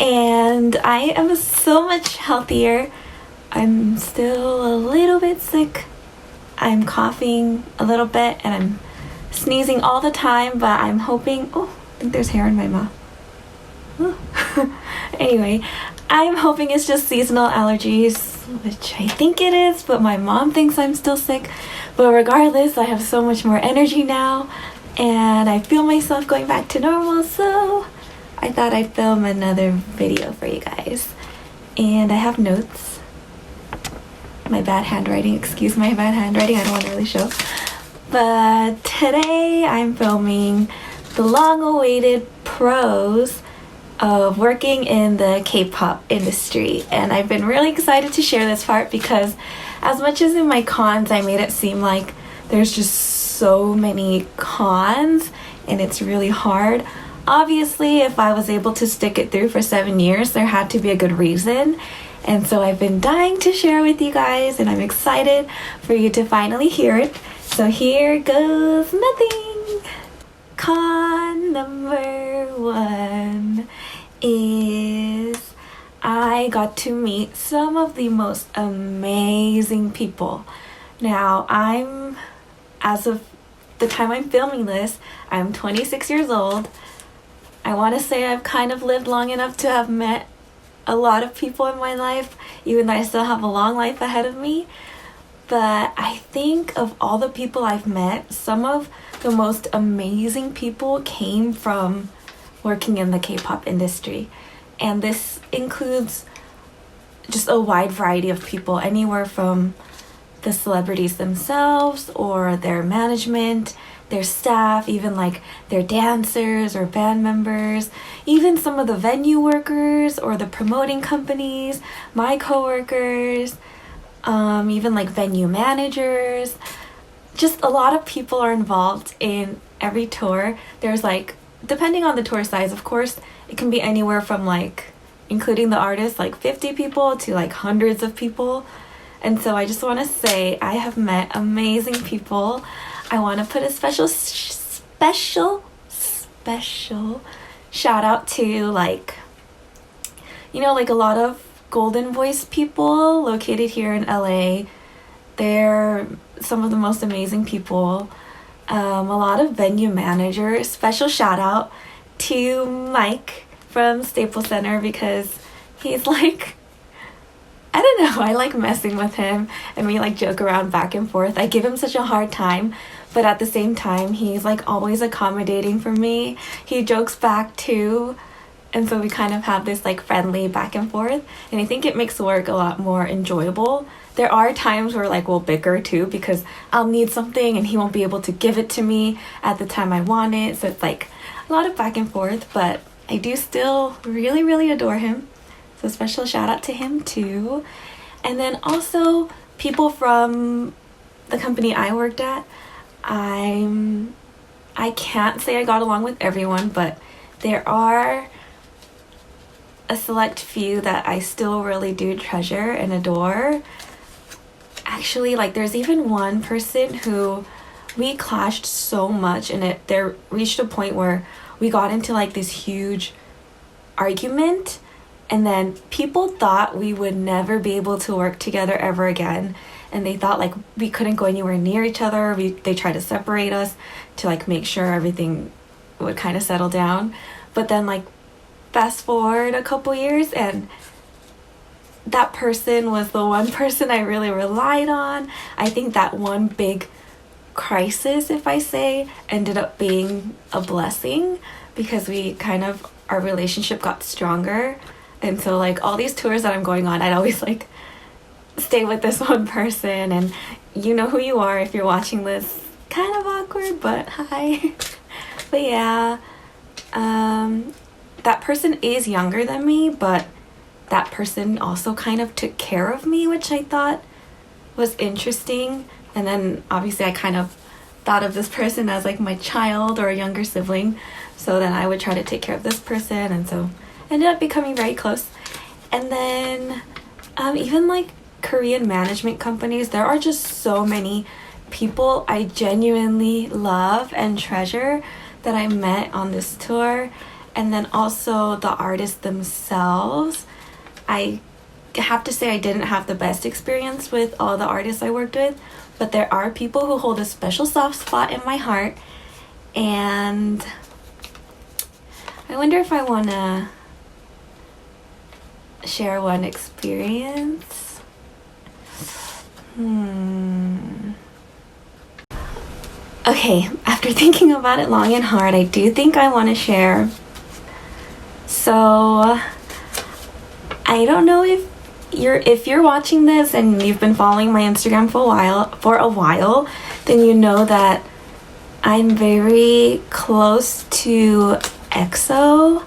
and I am so much healthier. I'm still a little bit sick. I'm coughing a little bit and I'm sneezing all the time, but I'm hoping, I think there's hair in my mouth. Anyway, I'm hoping it's just seasonal allergies, which I think it is, but my mom thinks I'm still sick. But regardless, I have so much more energy now and I feel myself going back to normal, so I thought I'd film another video for you guys. And I have notes. My bad handwriting, excuse my bad handwriting, I don't want to really show. But today I'm filming the long-awaited pros of working in the K-pop industry, and I've been really excited to share this part because as much as in my cons I made it seem like there's just so many cons and it's really hard. Obviously, if I was able to stick it through for 7 years, there had to be a good reason, and so I've been dying to share with you guys, and I'm excited for you to finally hear it. So here goes nothing. Con number 1 is I got to meet some of the most amazing people. Now, as of the time I'm filming this, I'm 26 years old. I want to say I've kind of lived long enough to have met a lot of people in my life, even though I still have a long life ahead of me. But I think of all the people I've met, some of the most amazing people came from working in the K-pop industry. And this includes just a wide variety of people, anywhere from the celebrities themselves or their management, their staff, even like their dancers or band members, even some of the venue workers or the promoting companies, my coworkers, even like venue managers. Just a lot of people are involved in every tour. There's like, depending on the tour size, of course, it can be anywhere from like, including the artists, like 50 people to like hundreds of people. And so I just want to say I have met amazing people. I want to put a special shout out to like a lot of Golden Voice people located here in LA. They're some of the most amazing people. A lot of venue managers. Special shout out to Mike from Staples Center because he's like, I don't know, I like messing with him and we like joke around back and forth. I give him such a hard time, but at the same time he's like always accommodating for me. He jokes back too, and so we kind of have this like friendly back and forth, and I think it makes work a lot more enjoyable. There are times where like we'll bicker too because I'll need something and he won't be able to give it to me at the time I want it, so it's like a lot of back and forth, but I do still really, really adore him. So special shout out to him too. And then also people from the company I worked at. I can't say I got along with everyone, but there are a select few that I still really do treasure and adore. Actually, like there's even one person who we clashed so much, and there reached a point where we got into like this huge argument, and then people thought we would never be able to work together ever again, and they thought like we couldn't go anywhere near each other. They tried to separate us to like make sure everything would kind of settle down. But then like fast forward a couple years, and that person was the one person I really relied on. I think that one big crisis, if I say, ended up being a blessing because our relationship got stronger. And so like all these tours that I'm going on, I'd always like stay with this one person, and you know who you are if you're watching this. Kind of awkward, but hi. But yeah, that person is younger than me, but that person also kind of took care of me, which I thought was interesting. And then obviously I kind of thought of this person as like my child or a younger sibling, so then I would try to take care of this person, and so ended up becoming very close. And then even like Korean management companies, there are just so many people I genuinely love and treasure that I met on this tour. and then also the artists themselves. I have to say I didn't have the best experience with all the artists I worked with, but there are people who hold a special soft spot in my heart, and I wonder if I want to share one experience. Okay, after thinking about it long and hard, I do think I want to share. So I don't know if you're watching this and you've been following my Instagram for a while, then you know that I'm very close to EXO,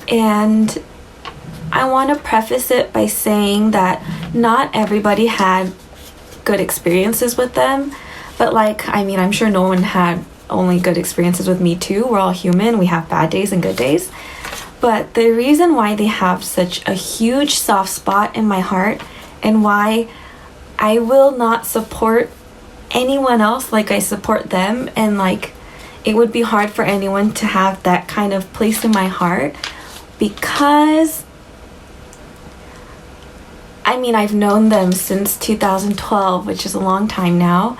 and I want to preface it by saying that not everybody had good experiences with them, but I'm sure no one had only good experiences with me too. We're all human, we have bad days and good days. But the reason why they have such a huge soft spot in my heart, and why I will not support anyone else like I support them, and it would be hard for anyone to have that kind of place in my heart, because I've known them since 2012, which is a long time now,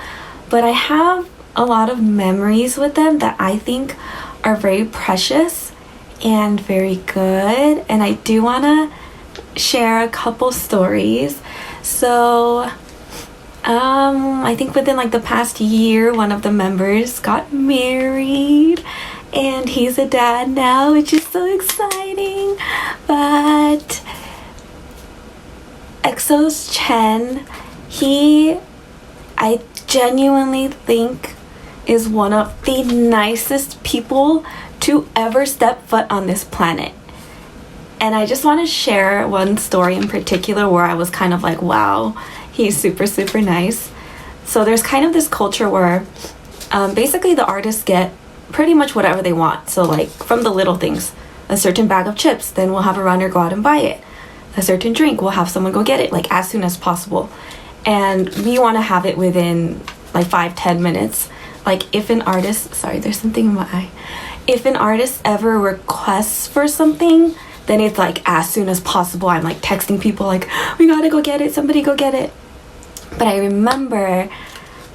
but I have a lot of memories with them that I think are very precious and very good, and I do want to share a couple stories. So I think within the past year, one of the members got married, and he's a dad now, which is so exciting. But EXO's Chen, I genuinely think is one of the nicest people to ever step foot on this planet. And I just want to share one story in particular where I was kind of like, wow, he's super, super nice. So there's kind of this culture where basically the artists get pretty much whatever they want. So from the little things, a certain bag of chips, then we'll have a runner go out and buy it. A certain drink, we'll have someone go get it as soon as possible. And we want to have it within 5-10 minutes. If an artist, sorry, there's something in my eye. If an artist ever requests for something, then it's as soon as possible. I'm texting people we gotta go get it, somebody go get it. But I remember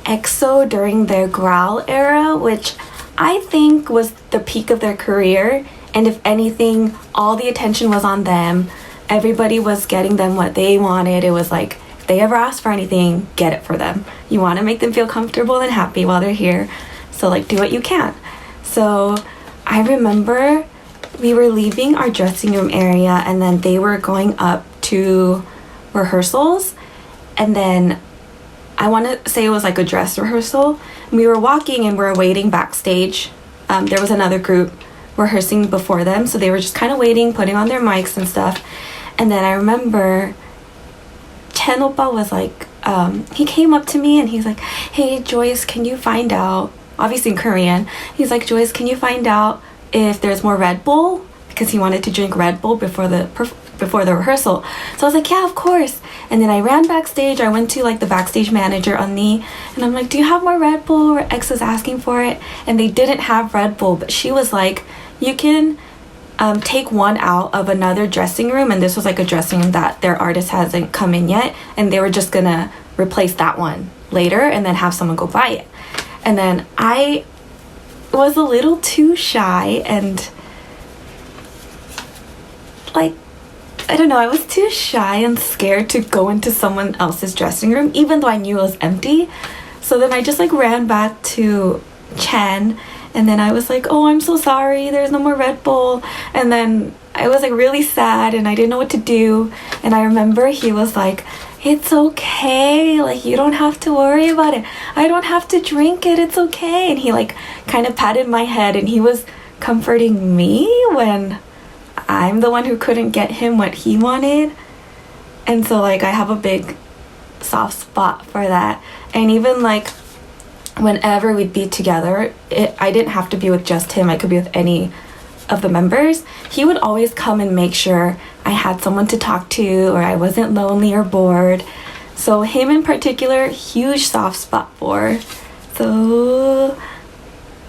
EXO during their Growl era, which I think was the peak of their career, and if anything, all the attention was on them. Everybody was getting them what they wanted. It was if they ever asked for anything, get it for them. You want to make them feel comfortable and happy while they're here, so do what you can. So I remember we were leaving our dressing room area, and then they were going up to rehearsals, and then I want to say it was a dress rehearsal. We were walking and we were waiting backstage. There was another group rehearsing before them, so they were just kind of waiting, putting on their mics and stuff. And then I remember Chen Oppa was he came up to me and he's like, hey Joyce, can you find out, obviously in Korean, he's like, Joyce, can you find out if there's more Red Bull? Because he wanted to drink Red Bull before the rehearsal. So I was like, yeah, of course. And then I ran backstage. I went to the backstage manager on me, and I'm like, do you have more Red Bull? X is asking for it, and they didn't have Red Bull, but she was like, you can take one out of another dressing room, and this was a dressing room that their artist hasn't come in yet, and they were just gonna replace that one later and then have someone go buy it. And then I was a little too shy, and I don't know, I was too shy and scared to go into someone else's dressing room, even though I knew it was empty. So then I just ran back to Chen, and then I was like, oh, I'm so sorry, there's no more Red Bull. And then I was really sad, and I didn't know what to do. And I remember he was like, it's okay, you don't have to worry about it. I don't have to drink it, it's okay. And he kind of patted my head, and he was comforting me when I'm the one who couldn't get him what he wanted. And so I have a big soft spot for that. And even whenever we'd be together, I didn't have to be with just him, I could be with any of the members. He would always come and make sure I had someone to talk to, or I wasn't lonely or bored. So him in particular, huge soft spot for. So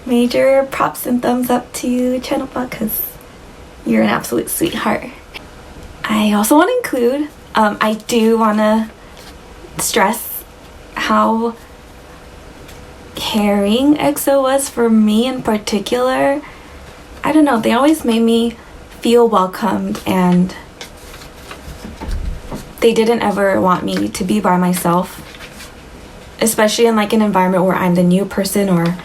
major props and thumbs up to Chen Oppa, because You're an absolute sweetheart. I also want to include, I do want to stress how caring EXO was for me in particular. I don't know, they always made me feel welcomed, and they didn't ever want me to be by myself, especially in like an environment where I'm the new person or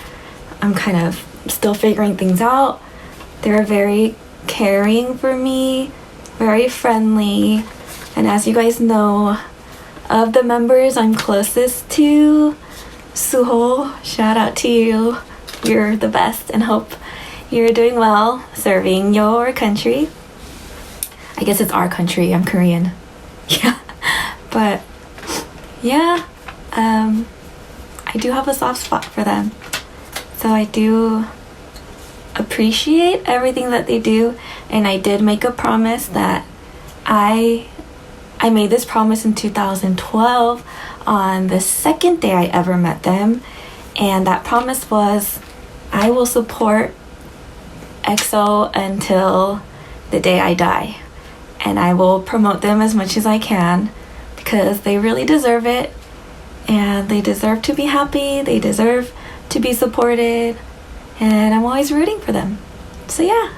I'm kind of still figuring things out. They were very caring for me, very friendly, and as you guys know, of the members I'm closest to, Suho, shout out to you. You're the best and hope you're doing well serving your country. I guess it's our country, I'm Korean. Yeah, but yeah, I do have a soft spot for them. So I do appreciate everything that they do, and I did make a promise that I made this promise in 2012 on the second day I ever met them, and that promise was I will support EXO until the day I die, and I will promote them as much as I can because they really deserve it, and they deserve to be happy, they deserve to be supported, and I'm always rooting for them. So yeah.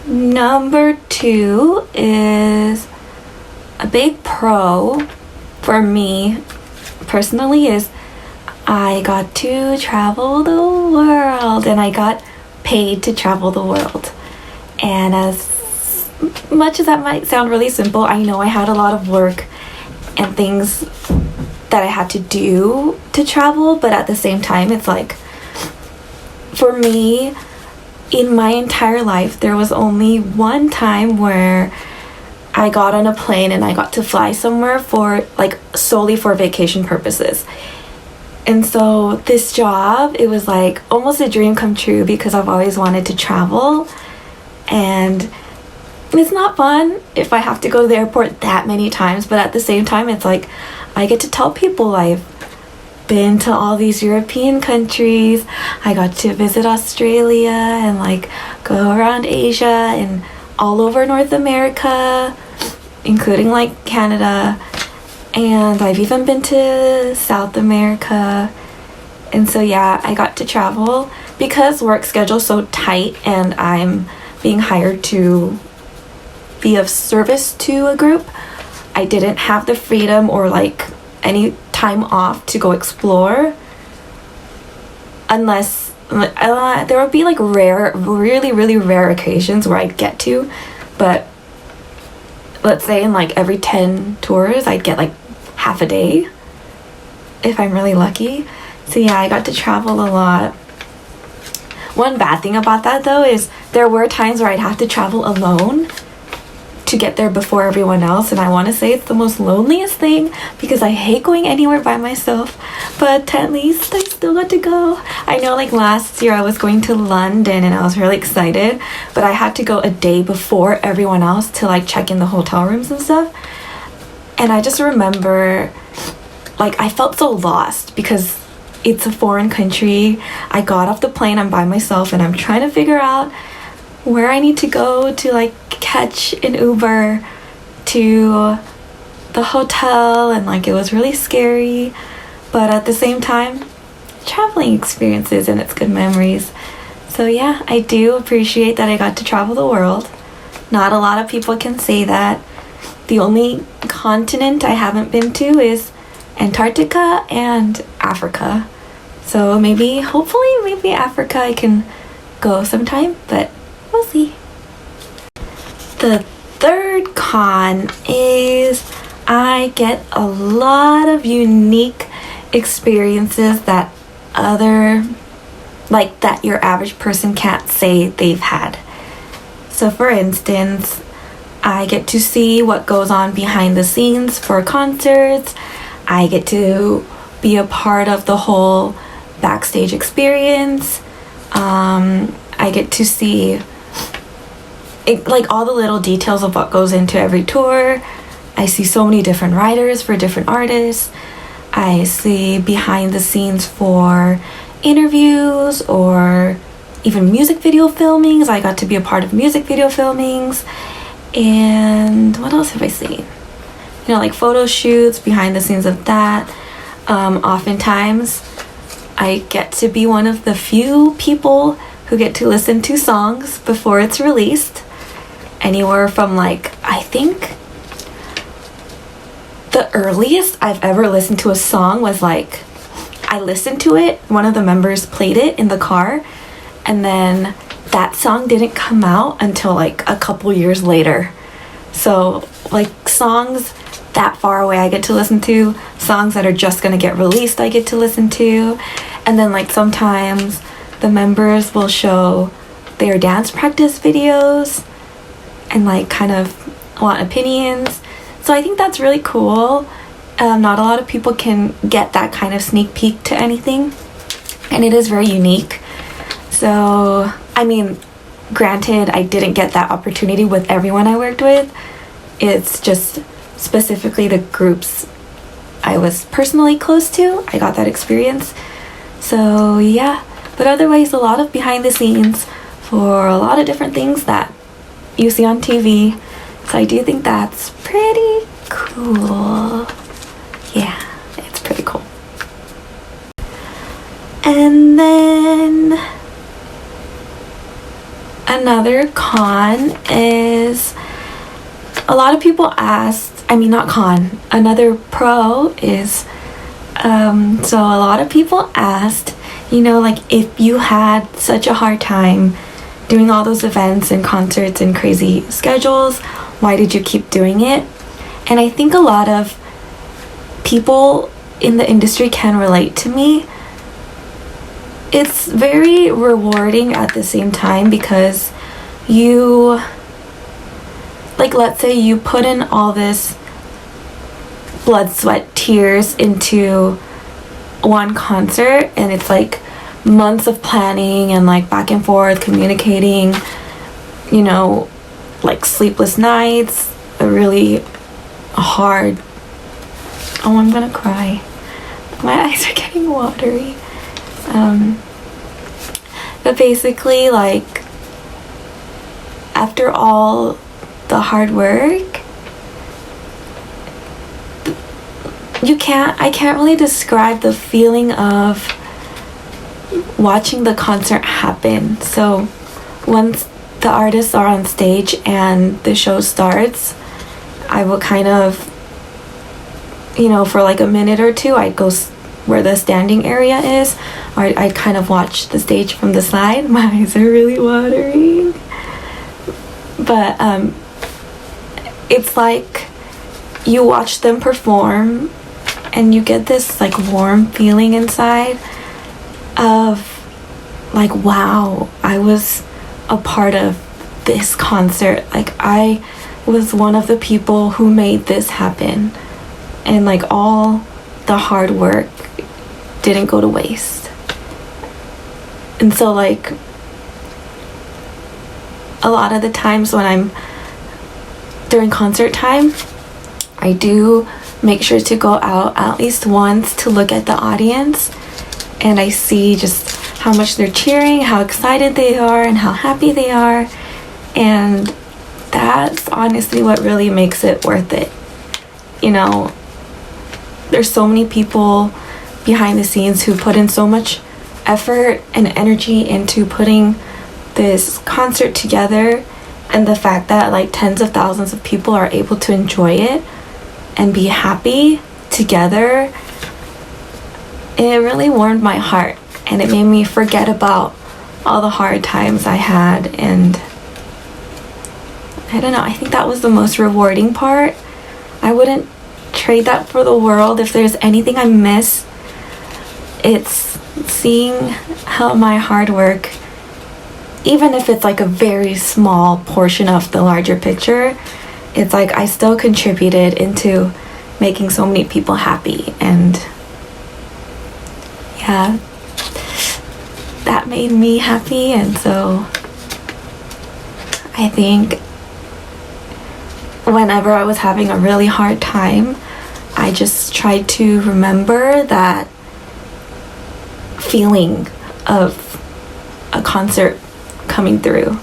Number 2 is a big pro for me personally is I got to travel the world, and I got paid to travel the world. And as much as that might sound really simple, I know I had a lot of work and things that I had to do to travel, but at the same time it's like, for me, in my entire life there was only one time where I got on a plane and I got to fly somewhere for like solely for vacation purposes. And so this job, it was like almost a dream come true because I've always wanted to travel, and it's not fun if I have to go to the airport that many times, but at the same time it's like I get to tell people I've been to all these European countries, I got to visit Australia and like go around Asia and all over North America, including like Canada, and I've even been to South America. And so yeah, I got to travel because work schedule's so tight and I'm being hired to be of service to a group. I didn't have the freedom or like any time off to go explore unless there would be like really rare occasions where I'd get to, but let's say in like every 10 tours I'd get like half a day if I'm really lucky. So yeah, I got to travel a lot. One bad thing about that though is there were times where I'd have to travel alone to get there before everyone else, and I want to say it's the most loneliest thing because I hate going anywhere by myself, but at least I still got to go. I know like last year I was going to London and I was really excited, but I had to go a day before everyone else to like check in the hotel rooms and stuff, and I just remember like I felt so lost because it's a foreign country. I got off the plane, I'm by myself, and I'm trying to figure out where I need to go to like catch an Uber to the hotel, and like it was really scary, but at the same time traveling experiences and it's good memories. So yeah, I do appreciate that I got to travel the world. Not a lot of people can say that. The only continent I haven't been to is Antarctica and Africa, so hopefully maybe Africa I can go sometime, but we'll see. The third con is I get a lot of unique experiences that your average person can't say they've had. So for instance, I get to see what goes on behind the scenes for concerts. I get to be a part of the whole backstage experience. I get to see like all the little details of what goes into every tour. I see so many different writers for different artists. I see behind the scenes for interviews or even music video filmings. I got to be a part of music video filmings. And what else have I seen? Like photo shoots, behind the scenes of that. Oftentimes I get to be one of the few people who get to listen to songs before it's released. Anywhere from I think the earliest I've ever listened to a song was I listened to it, one of the members played it in the car, and then that song didn't come out until a couple years later. So songs that far away I get to listen to, songs that are just gonna get released I get to listen to, and then sometimes the members will show their dance practice videos and kind of want opinions. So I think that's really cool. Not a lot of people can get that kind of sneak peek to anything, and it is very unique. So I mean, granted, I didn't get that opportunity with everyone I worked with. It's just specifically the groups I was personally close to, I got that experience. So yeah, but otherwise a lot of behind the scenes for a lot of different things that you see on TV. So I do think that's pretty cool. Yeah, it's pretty cool. And then another con is a lot of people asked, I mean not con, another pro is so a lot of people asked, if you had such a hard time doing all those events and concerts and crazy schedules, why did you keep doing it? And I think a lot of people in the industry can relate to me. It's very rewarding at the same time because you, let's say you put in all this blood, sweat, tears into one concert, and it's months of planning and back and forth communicating, sleepless nights, a really hard, oh, I'm gonna cry, my eyes are getting watery. But basically after all the hard work, I can't really describe the feeling of watching the concert happen. So once the artists are on stage and the show starts, I will kind of, for a minute or two, I'd go where the standing area is, or I'd kind of watch the stage from the side. My eyes are really watering. But it's you watch them perform and you get this warm feeling inside of wow, I was a part of this concert. I was one of the people who made this happen, and all the hard work didn't go to waste. And so a lot of the times when I'm during concert time, I do make sure to go out at least once to look at the audience, and I see just how much they're cheering, how excited they are, and how happy they are. And that's honestly what really makes it worth it. There's so many people behind the scenes who put in so much effort and energy into putting this concert together, and the fact that tens of thousands of people are able to enjoy it and be happy together, it really warmed my heart, and it made me forget about all the hard times I had. And I don't know, I think that was the most rewarding part. I wouldn't trade that for the world. If there's anything I miss, it's seeing how my hard work, even if it's a very small portion of the larger picture, it's I still contributed into making so many people happy. And yeah, that made me happy. And so I think whenever I was having a really hard time, I just tried to remember that feeling of a concert coming through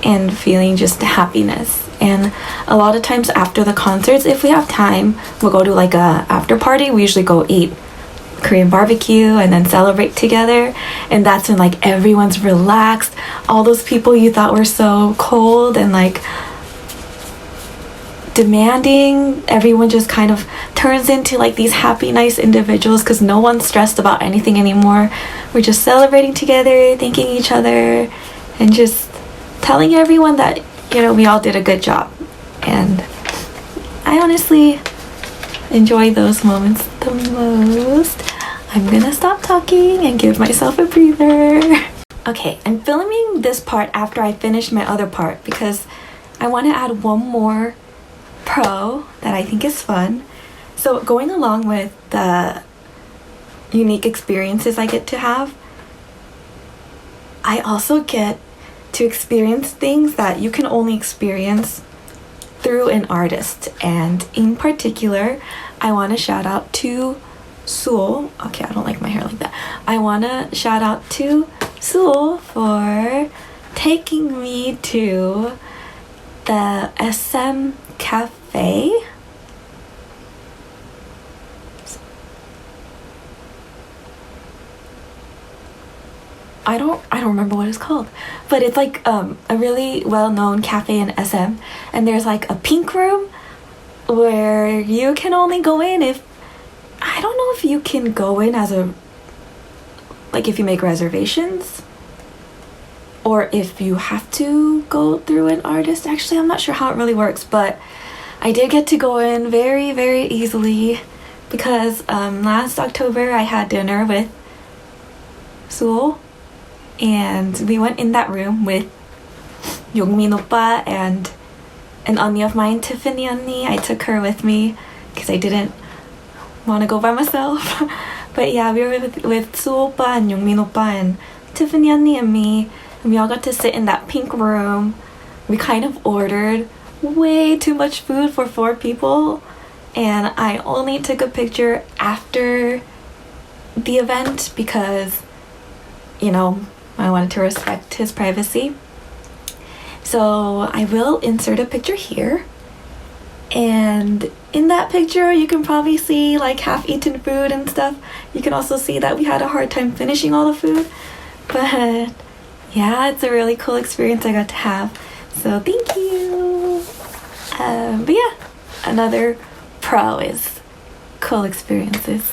and feeling just happiness. And a lot of times after the concerts, if we have time, we'll go to like a after party. We usually go eat Korean barbecue and then celebrate together, and that's when like everyone's relaxed. All those people you thought were so cold and like demanding, everyone just kind of turns into like these happy, nice individuals because no one's stressed about anything anymore. We're just celebrating together, thanking each other, and just telling everyone that, you know, we all did a good job. And I honestly enjoy those moments the most. I'm gonna stop talking and give myself a breather. Okay, I'm filming this part after I finish my other part because I want to add one more pro that I think is fun. So going along with the unique experiences I get to have, I also get to experience things that you can only experience through an artist. And in particular, I want to shout out to Suol. Okay, I don't like my hair like that. I want to shout out to Suol for taking me to the SM Cafe. I don't remember what it's called, but it's like a really well-known cafe in SM, and there's like a pink room where you can only go in if, I don't know if you can go in as a, like if you make reservations or if you have to go through an artist. Actually, I'm not sure how it really works, but I did get to go in very, very easily because last October I had dinner with Suol, and we went in that room with Yongmin oppa and an 언니 of mine, Tiffany 언니. I took her with me because I didn't want to go by myself. But yeah, we were with Suol oppa and Yongmin oppa and Tiffany 언니 and me, and we all got to sit in that pink room. We kind of ordered way too much food for 4 people, and I only took a picture after the event because, you know, I wanted to respect his privacy. So I will insert a picture here, and in that picture you can probably see like half-eaten food and stuff. You can also see that we had a hard time finishing all the food, but yeah, it's a really cool experience I got to have, so thank you. But yeah, another pro is cool experiences.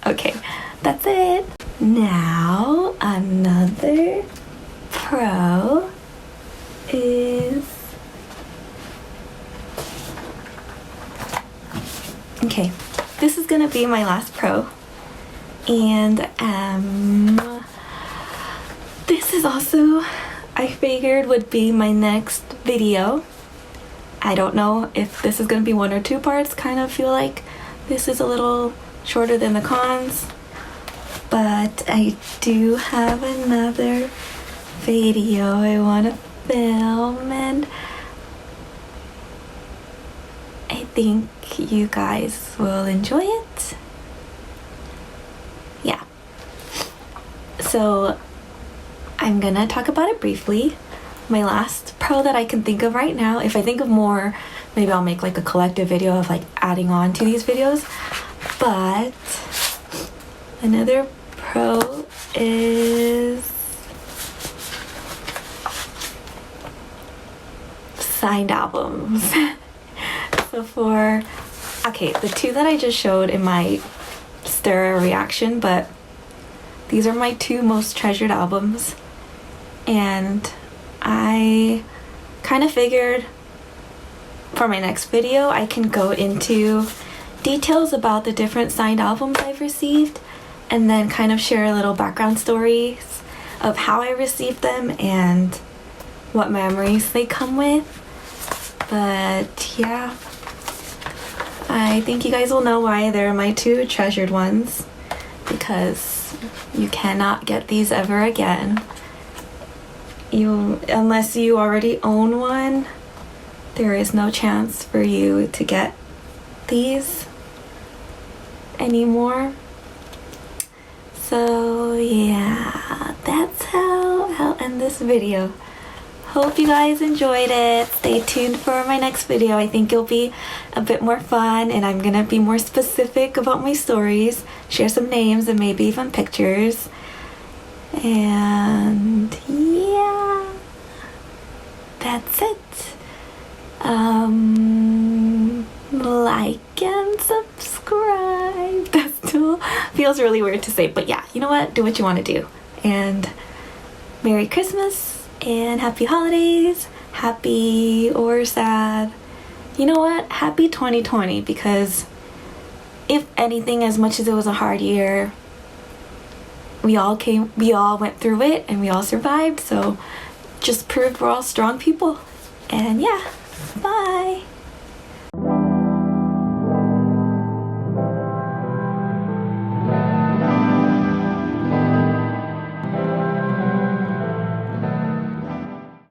Okay, that's it. Now another pro is, okay, this is gonna be my last pro, and this is also, I figured, would be my next video. I don't know if this is gonna be 1 or 2 parts. Kind of feel like this is a little shorter than the cons, but I do have another video I want to film, and I think you guys will enjoy it. Yeah, so I'm gonna talk about it briefly. My last pro that I can think of right now. If I think of more, maybe I'll make like a collective video of like adding on to these videos. But another pro is signed albums. So for, okay, the 2 that I just showed, it might stir a reaction, but these are my 2 most treasured albums, and I kind of figured for my next video I can go into details about the different signed albums I've received, and then kind of share a little background stories of how I received them and what memories they come with. But yeah, I think you guys will know why they're my 2 treasured ones, because you cannot get these ever again. Unless you already own one, there is no chance for you to get these anymore. So yeah, that's how I'll end this video. Hope you guys enjoyed it. Stay tuned for my next video. I think it'll be a bit more fun, and I'm gonna be more specific about my stories, share some names and maybe even pictures. And yeah, that's it. Like and subscribe. That still feels really weird to say, but yeah, you know what? Do what you want to do. And Merry Christmas and Happy Holidays. Happy or sad. You know what? Happy 2020, because if anything, as much as it was a hard year, we all went through it and we all survived, so just proved we're all strong people. And yeah, bye.